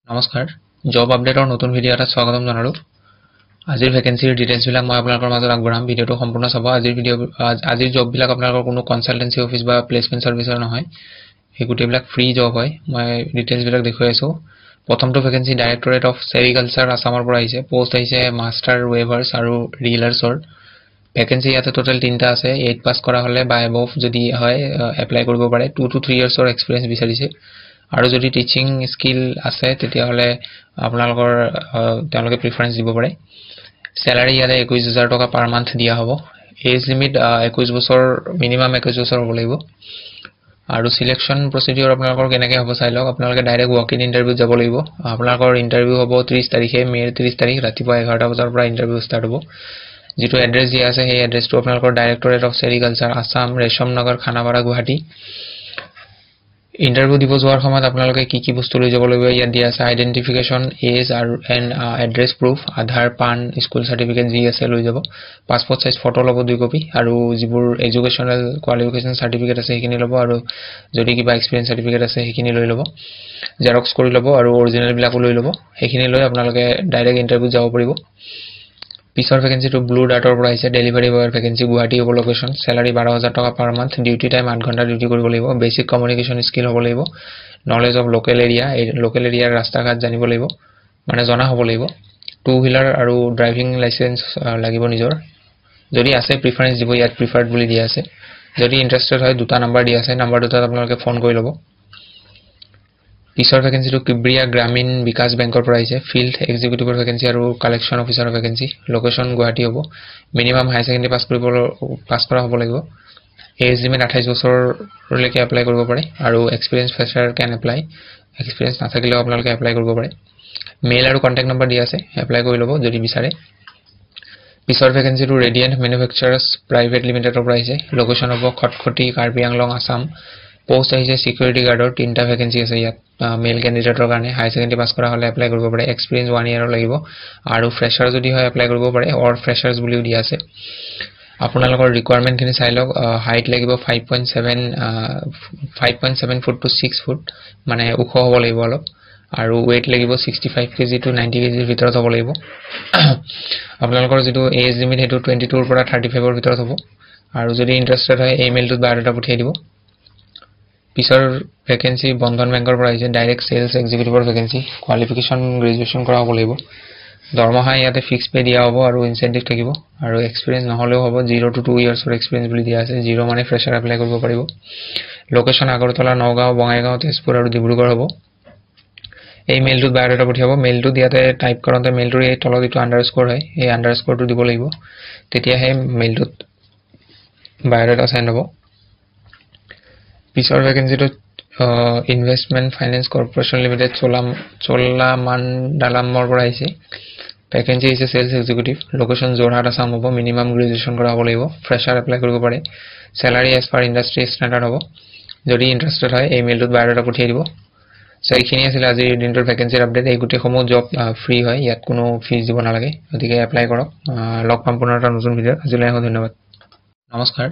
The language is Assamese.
নমস্কাৰ জব আপডেটৰ নতুন ভিডিঅ' এটা স্বাগতম জনালো আজিৰ ভ্যাকেন্সিৰ ডিটেইলছ বিলাক মই আপোনালোকৰ মাজত আগবঢ়াম ভিডিঅ'টো সম্পূৰ্ণ চাব আজিৰ জব বিলাক আপোনালোকৰ কোনো কনসালটেন্সি অফিস বা প্লেসমেন্ট সাৰ্ভিসৰ নহয় এই গুটেবিলাক ফ্ৰী জব হয় মই ডিটেইলছ বিলাক দেখুৱাই আছো প্ৰথমটো ভ্যাকেন্সি ডাইৰেক্টৰেট অফ সেৰিকালচাৰ আসামৰ পৰা আহিছে পোষ্ট আহিছে মাষ্টাৰ ৱেভাৰ্ছ আৰু ৰিলাৰ্ছৰ ভ্যাকেন্সি ইয়াতে টোটাল 3টা আছে 8 পাস কৰা হলে বা এবভ যদি হয় এপ্লাই কৰিব পাৰে 2 to 3 ইয়াৰ্ছৰ এক্সপেৰিয়েন্স বিচাৰিছে আৰু যদি টিচিং স্কিল আছে তেতিয়া হলে আপোনালোকৰ তেওঁলোকে প্ৰিফাৰেন্স দিব পাৰে স্যালাৰি ইয়াতে 21000 টকা পাৰ মান্থ দিয়া হ'ব এজ লিমিট 21 বছৰ মিনিমাম 21 বছৰ হ'ব লাগিব আৰু সিলেকশন প্ৰসিডিউৰ আপোনালোকৰ কেনেকৈ হ'ব চাই লওক আপোনালোকে ডাইৰেক্ট ৱাক ইন ইন্টাৰভিউ যাব লাগিব আপোনালোকৰ ইন্টাৰভিউ হ'ব 30 তাৰিখে মে 30 তাৰিখ ৰাতিপুৱা 11টা বজাৰ পৰা ইন্টাৰভিউ ষ্টাৰ্ট হ'ব যেটো এড্ৰেছ দিয়া আছে সেই এড্ৰেছটো আপোনালোকৰ directorate of সেৰিকালচাৰ Assam ৰেশম Nagar Khanapara Guwahati interview দিব যোৱাৰ সময়ত আপোনালোকে কি বস্তু লৈ যাব লাগিব ইয়াত দিয়া আছে আইডেন্টিফিকেশন এজ আৰু এড্ৰেছ প্ৰুফ আধাৰ পান স্কুল সাৰ্টিফিকেট যি আছে লৈ যাব পাসপোৰ্ট সাইজ ফটো ল'ব 2 কপি আৰু যিবোৰ এডুকেশনাল কোৱালিফিকেশন সাৰ্টিফিকেট আছে সেইখিনি ল'ব আৰু যদি কিবা এক্সপেৰিয়েন্স সাৰ্টিফিকেট আছে সেইখিনি লৈ ল'ব জেৰক্স কৰি ল'ব আৰু অৰিজিনাল বিলাকো লৈ ল'ব সেইখিনি লৈ আপোনালোকে ডাইৰেক্ট ইন্টাৰভিউ যাব পাৰিব পিছৰ ভ্যাকেন্সি টু ব্লু ডাটৰ পৰা আহিছে ডেলিভাৰী বয়ৰ ভ্যাকেন্সি গুৱাহাটী হ'ব লোকেশন স্যালাৰি 12000 টকা পাৰ মান্থ ডিউটি টাইম 8 ঘণ্টা ডিউটি কৰিব লাগিব বেসিক কমিউনিকেশন স্কিল হ'ব লাগিব knowledge of local area local এৰিয়াৰ ৰাস্তা ঘাট জানিব লাগিব মানে জনা হ'ব লাগিব টু হুইলাৰ আৰু ড্ৰাইভিং লাইসেন্স লাগিব নিজৰ যদি আছে প্ৰিফাৰেন্স দিব ইয়াত প্ৰিফাৰ্ড বুলি দিয়া আছে যদি ইন্টাৰেষ্টেড হয় দুটা নাম্বাৰ দিয়া আছে নাম্বাৰ দুটাত আপোনালোকে ফোন কৰি ল'ব পিছৰ ভ্যাকেন্সি টু কিব্ৰিয়া গ্ৰামীণ বিকাশ বেংকৰ পৰা আহিছে ফিল্ড এক্সিকিউটিভৰ ভ্যাকেন্সি আৰু কালেকশন অফিচাৰৰ ভ্যাকেন্সি লোকেশন গুৱাহাটী হ'ব মিনিমাম হাই সেকেন্ডাৰী পাস কৰা হ'ব লাগিব এজ লিমিট 28 বছৰলৈকে এপ্লাই কৰিব পাৰে আৰু experience fresher can apply experience নাথাকিলেও আপোনালোকে এপ্লাই কৰিব পাৰে মেইল আৰু কন্টাক্ট নম্বৰ দিয়া আছে এপ্লাই কৰি ল'ব যদি বিচাৰে পিছৰ vacancy two Radiant manufacturers private লিমিটেডৰ পৰা আহিছে লোকেশন হ'ব খটখটি কাৰ্বি আংলং আসাম পোষ্ট আহিছে সিকিউৰিটি গাৰ্ডৰ 3টা ভ্যাকেন্সি আছে ইয়াত মেল ক্যান্ডিডেটৰ কাৰণে হাই সেকেন্ডাৰী পাস কৰা হলে এপ্লাই কৰিব পাৰে এক্সপেৰিয়েন্স 1 ইয়াৰৰ লাগিব আৰু ফ্ৰেছাৰ যদি হয় এপ্লাই কৰিব পাৰে অৰ ফ্ৰেছাৰ্ছ বুলিও দিয়া আছে আপোনালোকৰ ৰিকোয়াৰমেন্ট খিনি চাই লওক হাইট লাগিব 5.7 ফুট টু 6 ফুট মানে ওখ হ'ব লাগিব অলপ আৰু weight লাগিব 65 কেজি টু 90 কেজিৰ ভিতৰত হ'ব লাগিব আপোনালোকৰ যেটো এজ লিমিট হেতু 22 ৰ পৰা 35 ৰ ভিতৰত হ'ব আৰু যদি ইন্টাৰেষ্টেড হয় ইমেইলটোত বায়োডাটা পঠিয়াই দিব পিছৰ ভ্যাকেন্সি বন্ধন বেংকৰ পৰা আহিছে ডাইৰেক্ট সেলস এক্সিকিউটিভৰ ভ্যাকেন্সি কোৱালিফিকেশন গ্ৰেজুৱেচন কৰা হ'ব লাগিব দৰমহা ইয়াতে ফিক্স পে দিয়া হ'ব আৰু ইনসেন্টিভ থাকিব আৰু এক্সপেৰিয়েন্স নহলেও হ'ব 0 to 2 ইয়াৰ্ছৰ এক্সপেৰিয়েন্স বুলি দিয়া আছে 0 মানে ফ্ৰেছাৰ এপ্লাই কৰিব পাৰিব লোকেশন আগৰতলা নগাঁও বঙাইগাঁও তেজপুৰ আৰু ডিব্ৰুগড় হ'ব এই মেইলটোত বায়োডাটা পঠিয়াব মেইলটো দিয়াতে টাইপ কৰোঁতে মেইলটোৰ এই তলত এইটো আন্ডাৰস্কোৰ হয় এই আন্ডাৰস্কোৰটো দিব লাগিব তেতিয়াহে মেইলটোত বায়োডাটা সেন্ড হ'ব পিছৰ ভ্যাকেন্সিটো ইনভেষ্টমেন্ট ফাইনেন্স কৰ্পোৰেচন লিমিটেড চোলামাণ্ডালামৰ পৰা আহিছে ভ্যাকেন্সি হৈছে sales executive location Jorhat Assam হ'ব মিনিমাম গ্ৰেজুৱেচন কৰা হ'ব লাগিব ফ্ৰেছাৰ এপ্লাই কৰিব পাৰে salary as per industry standard হ'ব যদি ইন্টাৰেষ্টেড হয় ইমেইলটোত বায়োডাটা পঠিয়াই দিব সো এইখিনি আছিল আজিৰ দিনটোৰ ভ্যাকেন্সিৰ আপডেট এই গুটেসমূহ জব ফ্ৰী হয় ইয়াত কোনো ফিজ দিব নালাগে গতিকে এপ্লাই কৰক লগ পাম পুনৰ এটা নতুন ভিডিঅ' আজিলৈ ধন্যবাদ নমস্কাৰ